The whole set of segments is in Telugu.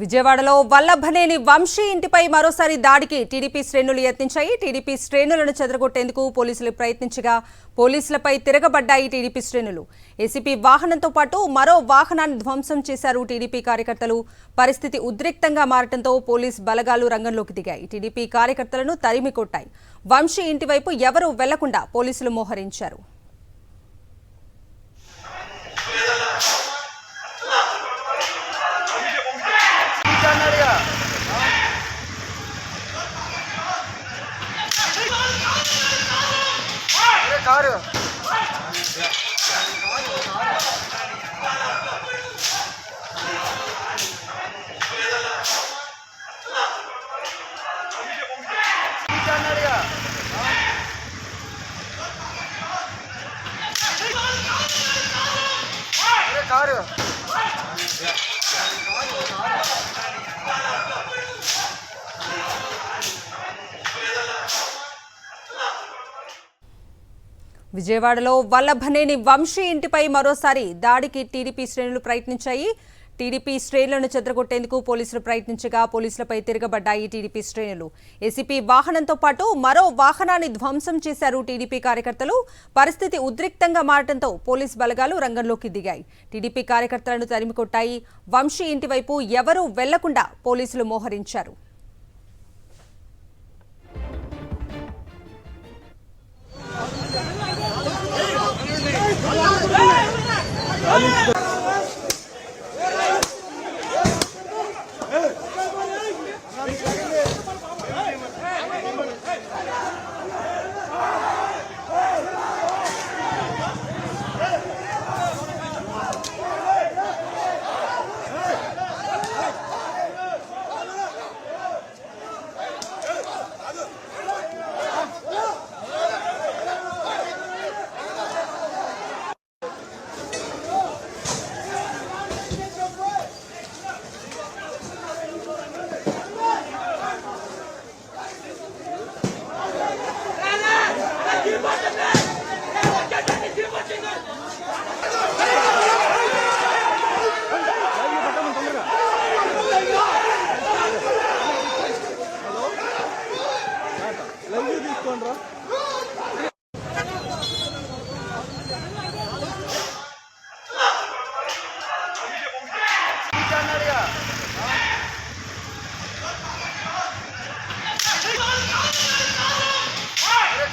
విజయవాడలో వల్లభనేని వంశీ ఇంటిపై మరోసారి దాడికి టీడీపీ శ్రేణులు యత్నించాయి. టీడీపీ శ్రేణులను చెదరగొట్టేందుకు పోలీసులు ప్రయత్నించగా పోలీసులపై తిరగబడ్డాయి టీడీపీ శ్రేణులు. ఏసీపీ వాహనంతో పాటు మరో వాహనాన్ని ధ్వంసం చేశారు టీడీపీ కార్యకర్తలు. పరిస్థితి ఉద్రిక్తంగా మారడంతో పోలీస్ బలగాలు రంగంలోకి దిగాయి. టీడీపీ కార్యకర్తలను తరిమి కొట్టాయి. వంశీ ఇంటివైపు ఎవరూ వెళ్లకుండా పోలీసులు మోహరించారు. కారు కారు విజయవాడలో వల్లభనేని వంశీ ఇంటిపై మరోసారి దాడికి టీడీపీ శ్రేణులు ప్రయత్నించాయి. టీడీపీ శ్రేణులను చెదరగొట్టేందుకు పోలీసులు ప్రయత్నించగా పోలీసులపై తిరగబడ్డాయి టీడీపీ శ్రేణులు. ఏసీపీ వాహనంతో పాటు మరో వాహనాన్ని ధ్వంసం చేశారు టీడీపీ కార్యకర్తలు. పరిస్థితి ఉద్రిక్తంగా మారడంతో పోలీస్ బలగాలు రంగంలోకి దిగాయి. టీడీపీ కార్యకర్తలను తరిమికొట్టాయి. వంశీ ఇంటివైపు ఎవరూ వెళ్లకుండా పోలీసులు మోహరించారు.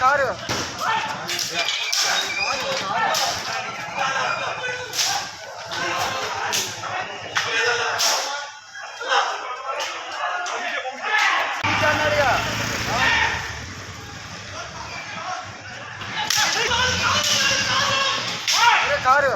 కారు కారు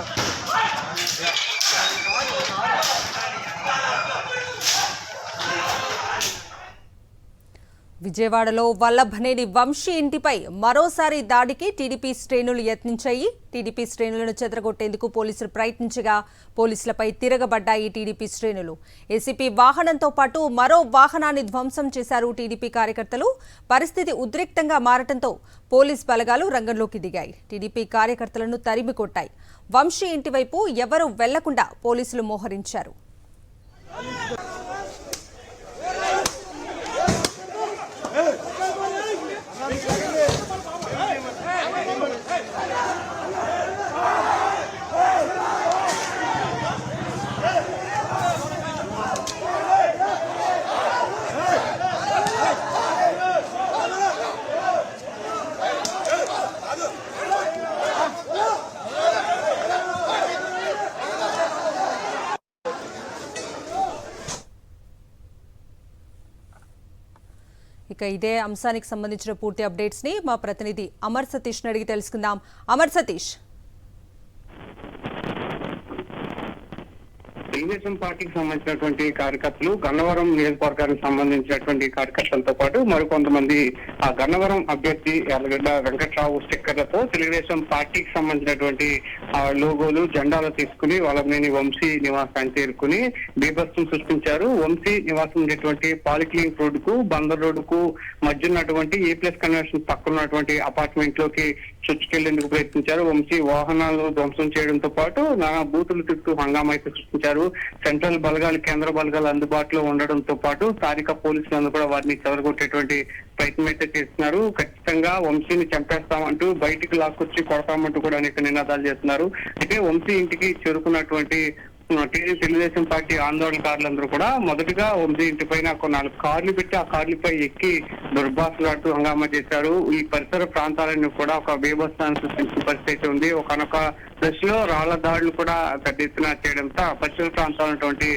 విజయవాడలో వల్లభనేని వంశీ ఇంటిపై మరోసారి దాడికి టీడీపీ శ్రేణులు యత్నించాయి. టీడీపీ శ్రేణులను చెదరగొట్టేందుకు పోలీసులు ప్రయత్నించగా పోలీసులపై తిరగబడ్డాయి టీడీపీ శ్రేణులు. ఏసీపీ వాహనంతో పాటు మరో వాహనాన్ని ధ్వంసం చేశారు టీడీపీ కార్యకర్తలు. పరిస్థితి ఉద్రిక్తంగా మారడంతో పోలీస్ బలగాలు రంగంలోకి దిగాయి. టీడీపీ కార్యకర్తలను తరిమి కొట్టాయి. వంశీ ఇంటివైపు ఎవరూ వెళ్లకుండా పోలీసులు మోహరించారు. ఇక ఇదే అంశానికి సంబంధించిన పూర్తి అప్డేట్స్ ని మా ప్రతినిధి అమర్ సతీష్ అడిగి తెలుసుకుందాం. అమర్ సతీష్, తెలుగుదేశం పార్టీకి సంబంధించినటువంటి కార్యకర్తలు, గన్నవరం నియోజకవర్గానికి సంబంధించినటువంటి కార్యకర్తలతో పాటు మరికొంతమంది ఆ గన్నవరం అభ్యర్థి యార్లగడ్డ వెంకట్రావు స్టిక్కర్లతో తెలుగుదేశం పార్టీకి సంబంధించినటువంటి లోగోలు, జెండాలు తీసుకుని వల్లభనేని వంశీ నివాసాన్ని చేరుకుని బీభత్సం సృష్టించారు. వంశీ నివాసం ఉండేటువంటి పాలిక్లినిక్ రోడ్డుకు, బందర్ రోడ్డుకు మధ్య ఉన్నటువంటి ఏ ప్లస్ కన్వెన్షన్ పక్కన ఉన్నటువంటి అపార్ట్మెంట్ లోకి చొచ్చుకెళ్లేందుకు ప్రయత్నించారు. వంశీ వాహనాలు ధ్వంసం చేయడంతో పాటు నానా బూతులు తిట్టు హంగామా అయితే సృష్టించారు. సెంట్రల్ బలగాలు, కేంద్ర బలగాలు అందుబాటులో ఉండడంతో పాటు స్థానిక పోలీసులందరూ కూడా వారిని చెదరగొట్టేటువంటి ప్రయత్నం అయితే చేస్తున్నారు. ఖచ్చితంగా వంశీని చంపేస్తామంటూ బయటికి లాక్కొచ్చి కొడతామంటూ కూడా అనేక నినాదాలు చేస్తున్నారు. అయితే వంశీ ఇంటికి చేరుకున్నటువంటి తెలుగుదేశం పార్టీ ఆందోళనకారులందరూ కూడా మొదటిగా వంశీ ఇంటి పైన 4 కార్లు పెట్టి ఆ కార్లపై ఎక్కి దుర్భాషలాడుతూ హంగామా చేశారు. ఈ పరిసర ప్రాంతాలను కూడా ఒక బీభత్సాన్ని సృష్టించిన పరిస్థితి ఉంది. ఒకనొక దశలో రాళ్ల దాడులు కూడా పెద్ద ఎత్తున చేయడంతో పరిసర ప్రాంతాలటువంటి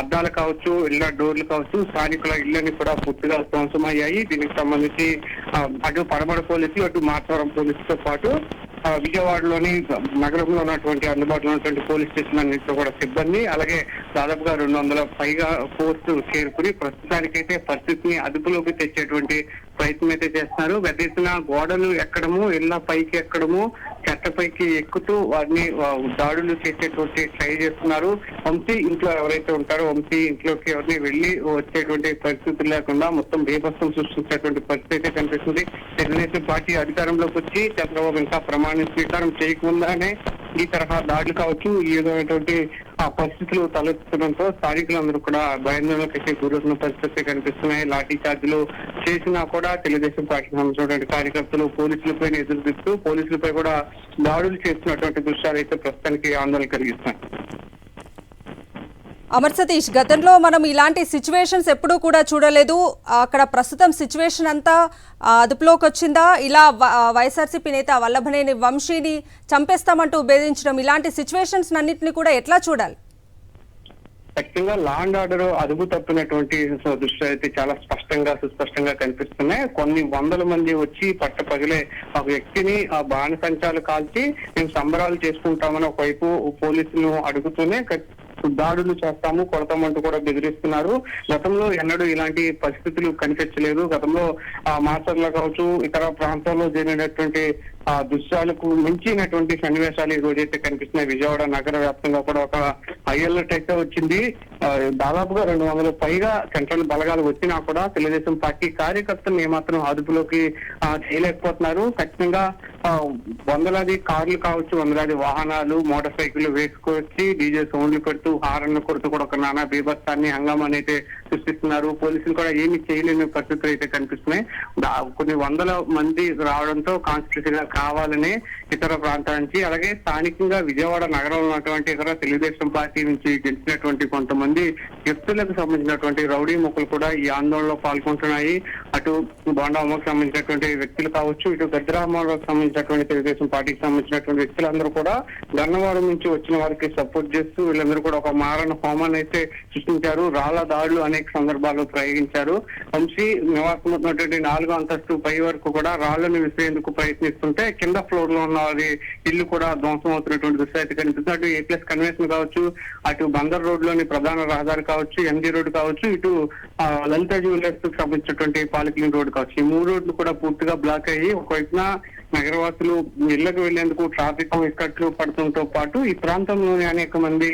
అద్దాలు కావచ్చు, ఇళ్ల డోర్లు కావచ్చు, స్థానికుల ఇళ్లని కూడా పూర్తిగా ధ్వంసమయ్యాయి. దీనికి సంబంధించి అటు పడమడ పోలీసులు, అటు మార్చవరం పోలీసులతో పాటు విజయవాడలోని నగరంలో ఉన్నటువంటి అందుబాటులో ఉన్నటువంటి పోలీస్ స్టేషన్ అన్నింటిలో కూడా సిబ్బంది, అలాగే దాదాపుగా 200 పైగా ఫోర్సు చేరుకుని ప్రస్తుతానికైతే పరిస్థితిని అదుపులోకి తెచ్చేటువంటి ప్రయత్నం అయితే చేస్తున్నారు. పెద్ద ఎత్తున గోడలు ఎక్కడము, ఇళ్ల పైకి ఎక్కడము, చెట్టపైకి ఎక్కుతూ వారిని దాడులు చేసేటువంటి ట్రై చేస్తున్నారు. వంశీ ఇంట్లో ఎవరైతే ఉంటారో వంశీ ఇంట్లోకి ఎవరిని వెళ్లి వచ్చేటువంటి పరిస్థితులు లేకుండా మొత్తం బీభత్సం సృష్టించేటువంటి పరిస్థితి అయితే కనిపిస్తుంది. తెలుగుదేశం పార్టీ అధికారంలోకి వచ్చి చంద్రబాబు ఇంకా ప్రమాణ స్వీకారం చేయకుండానే ఈ తరహా దాడులు కావచ్చు, ఈ విధమైనటువంటి పరిస్థితులు తలెత్తుడంతో స్థానికులందరూ కూడా భయాందోళనకి గురవుతున్న పరిస్థితి కనిపిస్తున్నాయి. లాఠీ చార్జీలు చేసినా కూడా తెలుగుదేశం పార్టీకి సంబంధించినటువంటి కార్యకర్తలు పోలీసులపై ఎదురుదిస్తూ పోలీసులపై కూడా దాడులు చేస్తున్నటువంటి దృశ్యాలు అయితే ప్రస్తుతానికి ఆందోళన కలిగిస్తున్నాయి. అమర్ సతీష్, గతంలో మనం ఇలాంటి సిచ్యువేషన్స్ ఎప్పుడూ కూడా చూడలేదు. అక్కడ ప్రస్తుతం సిచ్యువేషన్ అంతా అదుపులోకి వచ్చిందా? ఇలా వైఎస్ఆర్సీపీ నేత వల్లభనేని వంశీని చంపేస్తామంటూ బెదిరించడం, ఇలాంటి సిచ్యువేషన్స్ అన్నింటినీ కూడా ఎట్లా చూడాలి? ఖచ్చితంగా లా అండ్ ఆర్డర్ అదుపు తప్పినటువంటి దృష్టి అయితే చాలా సుస్పష్టంగా కనిపిస్తున్నాయి. కొన్ని వందల మంది వచ్చి పట్టపగిలే ఒక వ్యక్తిని ఆ బాణసంచాలు కాల్చి మేము సంబరాలు చేసుకుంటామని ఒకవైపు పోలీసులు అడుగుతూనే దాడులు చేస్తాము, కొడతామంటూ కూడా బెదిరిస్తున్నారు. గతంలో ఎన్నడూ ఇలాంటి పరిస్థితులు కనిపించలేదు. గతంలో మాస్టర్లు కావచ్చు, ఇతర ప్రాంతాల్లో జరిగినటువంటి దృశ్యాలకు మించినటువంటి సన్నివేశాలు ఈ రోజైతే కనిపిస్తున్నాయి. విజయవాడ నగర వ్యాప్తంగా కూడా ఒక హై అలర్ట్ అయితే వచ్చింది. దాదాపుగా 200 పైగా సెంట్రల్ బలగాలు వచ్చినా కూడా తెలుగుదేశం పార్టీ కార్యకర్తలు ఏమాత్రం అదుపులోకి చేయలేకపోతున్నారు. ఖచ్చితంగా వందలాది కార్లు కావచ్చు, వందలాది వాహనాలు, మోటార్ సైకిల్ వేసుకొచ్చి డీజే సౌండ్లు పెడుతూ హారన్ల కొడుతూ కూడా ఒక నానా బీభత్సాన్ని హంగామాన్ని అయితే సృష్టిస్తున్నారు. పోలీసులు కూడా ఏమి చేయలేని పరిస్థితులు అయితే కనిపిస్తున్నాయి. కొన్ని వందల మంది రావడంతో కాన్స్టిట్యూషన్ కావాలని ఇతర ప్రాంతాల నుంచి, అలాగే స్థానికంగా విజయవాడ నగరంలో ఉన్నటువంటి ఇతర తెలుగుదేశం పార్టీ నుంచి గెలిచినటువంటి కొంతమంది వ్యక్తులకు సంబంధించినటువంటి రౌడీ ముక్కలు కూడా ఈ ఆందోళనలో పాల్గొంటున్నాయి. అటు బోండామ్మకు సంబంధించినటువంటి వ్యక్తులు కావచ్చు, ఇటు గద్దరామారావుకు సంబంధించినటువంటి తెలుగుదేశం పార్టీకి సంబంధించినటువంటి వ్యక్తులందరూ కూడా గన్నవరం నుంచి వచ్చిన వారికి సపోర్ట్ చేస్తూ వీళ్ళందరూ కూడా ఒక మారణ హోమాన్ని అయితే సృష్టించారు. రాళ్ల దాడులు అనేక సందర్భాల్లో ప్రయోగించారు. వంశీ నివాసం ఉన్నటువంటి 4వ అంతస్తు పై వరకు కూడా రాళ్లను విసిరేందుకు ప్రయత్నిస్తుంటే కింద ఫ్లోర్ లో ఉన్న వారి ఇల్లు కూడా ధ్వంసం అవుతున్నటువంటి దృశ్యం అయితే కనిపిస్తుంది. అటు ఏప్లస్ కన్వెన్షన్ కావచ్చు, అటు బందర్ రోడ్ లోని ప్రధాన రహదారి కావచ్చు, ఎంజీ రోడ్ కావచ్చు, ఇటు లలిత జ్యువెలర్స్ కు సంబంధించినటువంటి పాలిక్లిన్ రోడ్ కావచ్చు, ఈ 3 రోడ్లు కూడా పూర్తిగా బ్లాక్ అయ్యి ఒకవైపున నగరవాసులు ఇళ్లకు వెళ్లేందుకు ట్రాఫిక్ ఇక్కట్లు పడటంతో పాటు ఈ ప్రాంతంలోని అనేక మంది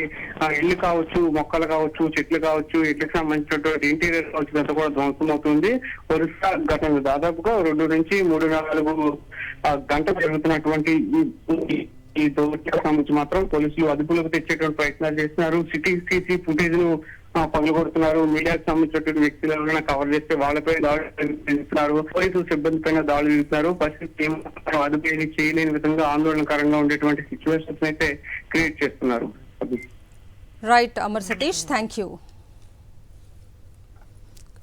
ఇళ్లు కావచ్చు, మొక్కలు కావచ్చు, చెట్లు కావచ్చు, ఇళ్లకు సంబంధించినటువంటి ఇంటీరియర్ కావచ్చు అంతా కూడా ధ్వంసం అవుతుంది. వరుస ఘటనలు దాదాపుగా 2 నుంచి 3-4 గంటలు జరుగుతున్నటువంటి ఈ దౌత్యాలకు సంబంధించి మాత్రం పోలీసులు అదుపులోకి తెచ్చేటువంటి ప్రయత్నాలు చేస్తున్నారు. సీసీ ఫుటేజ్ ను పగలగొడుతున్నారు. మీడియాకు సంబంధించినటువంటి వ్యక్తులు ఎవరైనా కవర్ చేస్తే వాళ్ళపై దాడులు చేస్తున్నారు. పోలీసులు సిబ్బంది పైన దాడులు చేస్తున్నారు. పరిస్థితి అదుపు చేయలేని విధంగా ఆందోళనకరంగా ఉండేటువంటి సిచ్యువేషన్స్ అయితే క్రియేట్ చేస్తున్నారు. Right Amar Satish, thank you.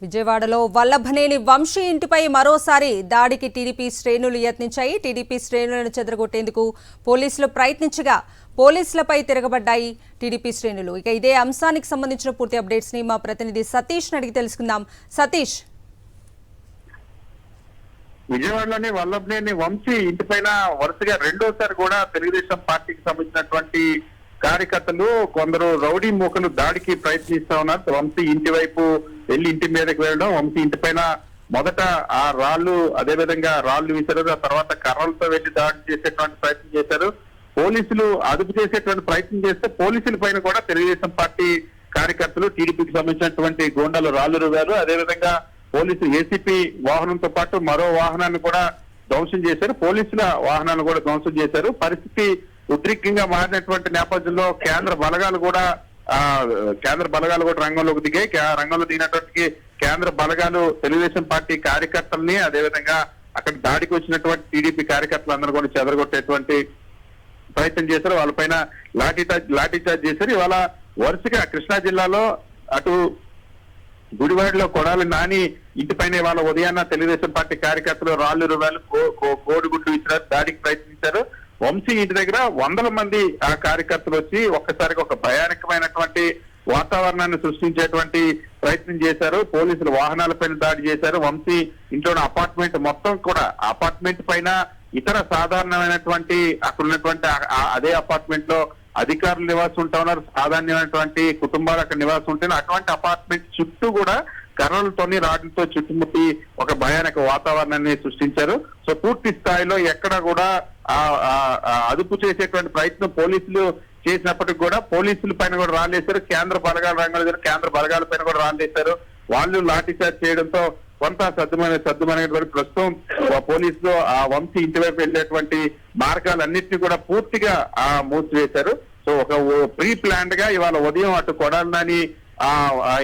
విజయవాడలో వల్లభనేని వంశీ ఇంటిపై మరోసారి దాడికి టీడీపీ శ్రేణులు యత్నించాయి. టీడీపీ శ్రేణులను చెదరగొట్టేందుకు పోలీసులు ప్రయత్నించగా పోలీసులపై తిరగబడ్డాయి టీడీపీ శ్రేణులు. ఇక ఇదే అంశానికి సంబంధించిన పూర్తి అప్డేట్స్ ని మా ప్రతినిధి సతీష్ అడిగి తెలుసుకుందాం. సతీష్, విజయవాడలోని వల్లభనేని వంశీ ఇంటిపైన వరుసగా రెండోసారి కూడా తెలుగుదేశం పార్టీకి సంబంధించినటువంటి కార్యకర్తలు కొందరు రౌడీ మూకలు దాడికి ప్రయత్నిస్తా ఉన్నారు. వంశీ ఇంటి వైపు వెళ్లి ఇంటి మీదకి వెళ్ళడం, వంశీ ఇంటి పైన మొదట ఆ అదేవిధంగా రాళ్లు విసిరారు. ఆ తర్వాత కర్రలతో వెళ్లి దాడి చేసేటువంటి ప్రయత్నం చేశారు. పోలీసులు అదుపు చేసేటువంటి ప్రయత్నం చేస్తే పోలీసుల పైన కూడా తెలుగుదేశం పార్టీ కార్యకర్తలు, టీడీపీకి సంబంధించినటువంటి గోండాలు రాళ్లు రువారు. అదేవిధంగా పోలీసు ఏసీపీ వాహనంతో పాటు మరో వాహనాన్ని కూడా ధ్వంసం చేశారు. పోలీసుల వాహనాలు కూడా ధ్వంసం చేశారు. పరిస్థితి ఉద్రిక్తంగా మారినటువంటి నేపథ్యంలో కేంద్ర బలగాలు కూడా రంగంలోకి దిగాయి. రంగంలో దిగినటువంటి కేంద్ర బలగాలు తెలుగుదేశం పార్టీ కార్యకర్తల్ని, అదేవిధంగా అక్కడ దాడికి వచ్చినటువంటి టీడీపీ కార్యకర్తలందరూ కూడా చెదరగొట్టేటువంటి ప్రయత్నం చేశారు. వాళ్ళపైన లాఠీచార్జ్ చేశారు. ఇవాళ వరుసగా కృష్ణా జిల్లాలో అటు గుడివాడలో కొడాలి నాని ఇంటిపైన ఇవాళ ఉదయాన్న తెలుగుదేశం పార్టీ కార్యకర్తలు రాళ్లు రుణాలు కోడిగుడ్లు ఇచ్చారు, దాడికి ప్రయత్నించారు. వంశీ ఇంటి దగ్గర వందల మంది ఆ కార్యకర్తలు వచ్చి ఒక్కసారిగా ఒక భయానకమైనటువంటి వాతావరణాన్ని సృష్టించేటువంటి ప్రయత్నం చేశారు. పోలీసులు వాహనాలపైన దాడి చేశారు. వంశీ ఇంట్లోని అపార్ట్మెంట్ మొత్తం కూడా అపార్ట్మెంట్ పైన ఇతర సాధారణమైనటువంటి అక్కడ ఉన్నటువంటి అదే అపార్ట్మెంట్ లో అధికారులు నివాసం ఉంటా ఉన్నారు, సాధారణమైనటువంటి కుటుంబాలు అక్కడ నివాసం ఉంటున్నారు. అటువంటి అపార్ట్మెంట్ చుట్టూ కూడా కర్రలతోని రాడ్లతో చుట్టుముట్టి ఒక భయానక వాతావరణాన్ని సృష్టించారు. సో పూర్తి స్థాయిలో ఎక్కడ కూడా అదుపు చేసేటువంటి ప్రయత్నం పోలీసులు చేసినప్పటికీ కూడా పోలీసుల పైన కూడా రాళ్ళేశారు. కేంద్ర బలగాల పైన కూడా రాళ్ళేశారు. వాళ్ళు లాఠీచార్జ్ చేయడంతో కొంత సద్దుమనేటువంటి ప్రస్తుతం పోలీసులు ఆ వంశీ ఇంటి వైపు వెళ్ళేటువంటి మార్గాలన్నింటినీ కూడా పూర్తిగా మూసివేశారు. సో ఒక ప్రీ ప్లాన్డ్ గా ఇవాళ ఉదయం అటు కొడాలని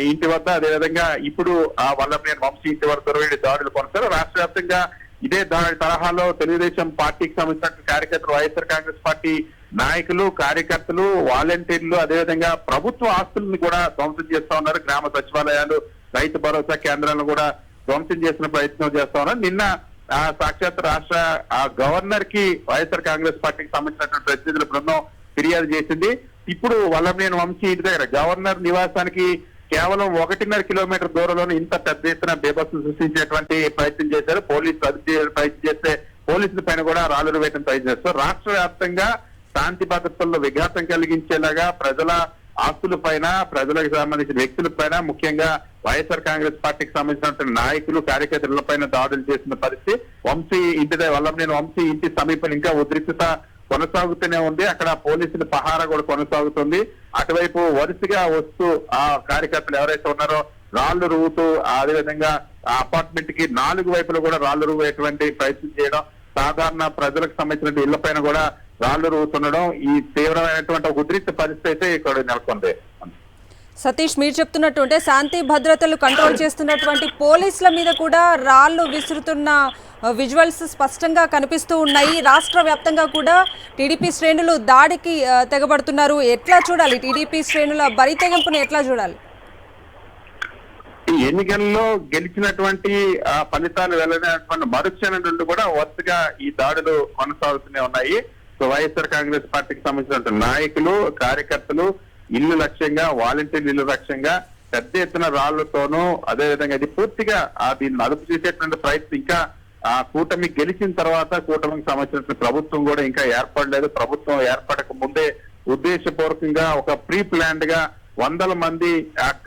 ఇంటి వద్ద, అదేవిధంగా ఇప్పుడు వల్లభనేని వంశీ ఇంటి వద్ద దాడులు కొనసారు. రాష్ట్ర వ్యాప్తంగా ఇదే దాడి తరహాలో తెలుగుదేశం పార్టీకి సంబంధించిన కార్యకర్తలు, వైఎస్ఆర్ కాంగ్రెస్ పార్టీ నాయకులు, కార్యకర్తలు, వాలంటీర్లు, అదేవిధంగా ప్రభుత్వ ఆస్తులను కూడా ధ్వంసం చేస్తా ఉన్నారు. గ్రామ సచివాలయాలు, రైతు భరోసా కేంద్రాలను కూడా ధ్వంసం చేసిన ప్రయత్నం చేస్తా ఉన్నారు. నిన్న సాక్షాత్ రాష్ట్ర గవర్నర్ కి వైఎస్ఆర్ కాంగ్రెస్ పార్టీకి సంబంధించినటువంటి ప్రతినిధుల బృందం ఫిర్యాదు చేసింది. ఇప్పుడు వల్లభనేని వంశీ ఇంటి దగ్గర గవర్నర్ నివాసానికి కేవలం 1.5 కిలోమీటర్ దూరంలోనే ఇంత పెద్ద ఎత్తున బేబస్సు సృష్టించేటువంటి ప్రయత్నం చేశారు. పోలీసులు అదుపు ప్రయత్నం చేస్తే పోలీసుల పైన కూడా రాళ్లు వేయడం ప్రయత్నం చేస్తారు. రాష్ట్ర వ్యాప్తంగా శాంతి భద్రతల్లో విఘాతం కలిగించేలాగా ప్రజల ఆస్తుల పైన, ప్రజలకు సంబంధించిన వ్యక్తుల పైన, ముఖ్యంగా వైఎస్ఆర్ కాంగ్రెస్ పార్టీకి సంబంధించినటువంటి నాయకులు, కార్యకర్తల పైన దాడులు చేసిన పరిస్థితి. వల్లభనేని వంశీ ఇంటి సమీపంలో ఇంకా ఉద్రిక్తత కొనసాగుతూనే ఉంది. అక్కడ పోలీసుల పహారా కూడా కొనసాగుతుంది. అటువైపు వరుసగా వస్తూ ఆ కార్యకర్తలు ఎవరైతే ఉన్నారో రాళ్లు రువ్వుతూ, అదేవిధంగా ఆ అపార్ట్మెంట్ కి 4 వైపులు కూడా రాళ్లు రువ్వేటువంటి ప్రయత్నం చేయడం, సాధారణ ప్రజలకు సంబంధించిన ఇళ్ల పైన కూడా రాళ్లు రువ్వుతుండడం, ఈ తీవ్రమైనటువంటి ఉద్రిక్త పరిస్థితి అయితే ఇక్కడ నెలకొంది. సతీష్, మీరు చెప్తున్నట్టు అంటే శాంతి భద్రతలు కంట్రోల్ చేస్తున్నటువంటి పోలీసుల మీద కూడా రాళ్లు విసురుతున్న విజువల్స్ స్పష్టంగా కనిపిస్తూ ఉన్నాయి. రాష్ట్ర వ్యాప్తంగా కూడా టీడీపీ శ్రేణులు దాడికి తెగబడుతున్నారు. ఎట్లా చూడాలి టీడీపీ శ్రేణుల బరి తెగింపును ఎట్లా చూడాలి? ఈ ఎన్నికల్లో గెలిచినటువంటి ఫలితాలు వెళ్ళినటువంటి మరుక్షణం నుండి కూడా వరుసగా ఈ దాడులు కొనసాగుతూనే ఉన్నాయి. సో వైఎస్ఆర్ కాంగ్రెస్ పార్టీకి సంబంధించిన నాయకులు, కార్యకర్తలు ఇల్లు లక్ష్యంగా, వాలంటీర్లు ఇల్లు లక్ష్యంగా పెద్ద ఎత్తున రాళ్లతోనూ, అదేవిధంగా ఇది పూర్తిగా దీన్ని అదుపు చేసేటువంటి ప్రయత్నం ఇంకా కూటమి గెలిచిన తర్వాత కూటమికి సంబంధించిన ప్రభుత్వం కూడా ఇంకా ఏర్పడలేదు. ప్రభుత్వం ఏర్పడక ముందే ఉద్దేశపూర్వకంగా ఒక ప్రీ ప్లాన్డ్ గా వందల మంది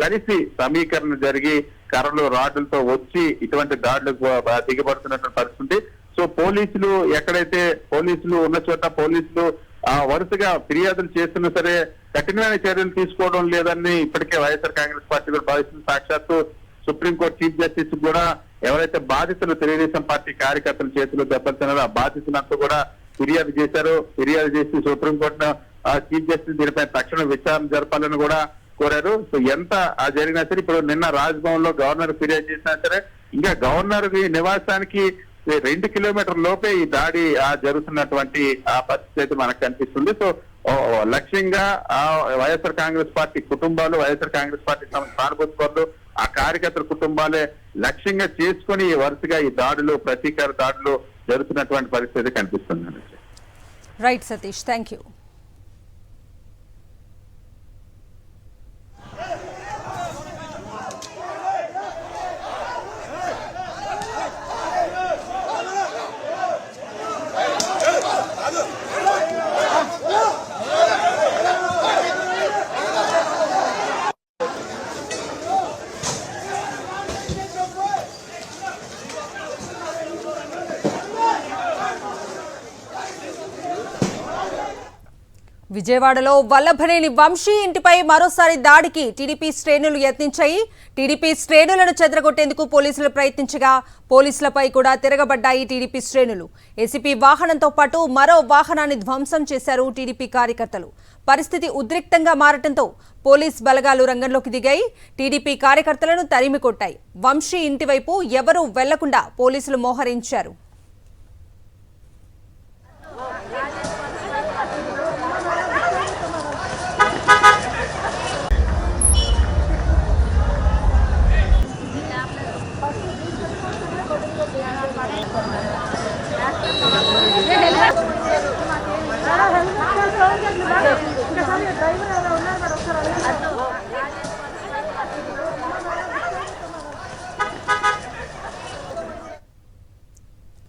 కలిసి సమీకరణ జరిగి కర్రలు, రాడ్లతో వచ్చి ఇటువంటి దాడులకు దిగబడుతున్నటువంటి పరిస్థితి. సో పోలీసులు ఎక్కడైతే పోలీసులు ఉన్న చోట పోలీసులు వరుసగా ఫిర్యాదులు చేస్తున్నా సరే కఠినమైన చర్యలు తీసుకోవడం లేదని ఇప్పటికే వైఎస్ఆర్ కాంగ్రెస్ పార్టీ కూడా భావిస్తుంది. సాక్షాత్తు సుప్రీంకోర్టు చీఫ్ జస్టిస్ కూడా ఎవరైతే బాధితులు తెలుగుదేశం పార్టీ కార్యకర్తల చేతిలో దెబ్బతిన్నారో ఆ బాధితులంతా కూడా ఫిర్యాదు చేశారు. ఫిర్యాదు చేసి సుప్రీంకోర్టు చీఫ్ జస్టిస్ దీనిపై తక్షణ విచారణ జరపాలని కూడా కోరారు. సో ఎంత జరిగినా సరే ఇప్పుడు నిన్న రాజ్భవన్ లో గవర్నర్ ఫిర్యాదు చేసినా సరే ఇంకా గవర్నర్ నివాసానికి 2 కిలోమీటర్ల లోపే ఈ దాడి జరుగుతున్నటువంటి పరిస్థితి అయితే మనకు కనిపిస్తుంది. సో లక్ష్యంగా వైఎస్ఆర్ కాంగ్రెస్ పార్టీ కుటుంబాలు, వైఎస్ఆర్ కాంగ్రెస్ పార్టీ సానుభూతి ఆ కార్యకర్తల కుటుంబాలే లక్ష్యంగా చేసుకుని వరుసగా ఈ దాడులు, ప్రతీకార దాడులు జరుగుతున్నటువంటి పరిస్థితి కనిపిస్తుంది. Right Satish, thank you. విజయవాడలో వల్లభనేని వంశీ ఇంటిపై మరోసారి దాడికి టీడీపీ శ్రేణులు యత్నించాయి. టీడీపీ శ్రేణులను చెదరగొట్టేందుకు పోలీసులు ప్రయత్నించగా పోలీసులపై కూడా తిరగబడ్డాయి టీడీపీ శ్రేణులు. ఏసీపీ వాహనంతో పాటు మరో వాహనాన్ని ధ్వంసం చేశారు టీడీపీ కార్యకర్తలు. పరిస్థితి ఉద్రిక్తంగా మారటంతో పోలీస్ బలగాలు రంగంలోకి దిగాయి. టీడీపీ కార్యకర్తలను తరిమి కొట్టాయి. వంశీ ఇంటి వైపు ఎవరూ వెళ్లకుండా పోలీసులు మోహరించారు.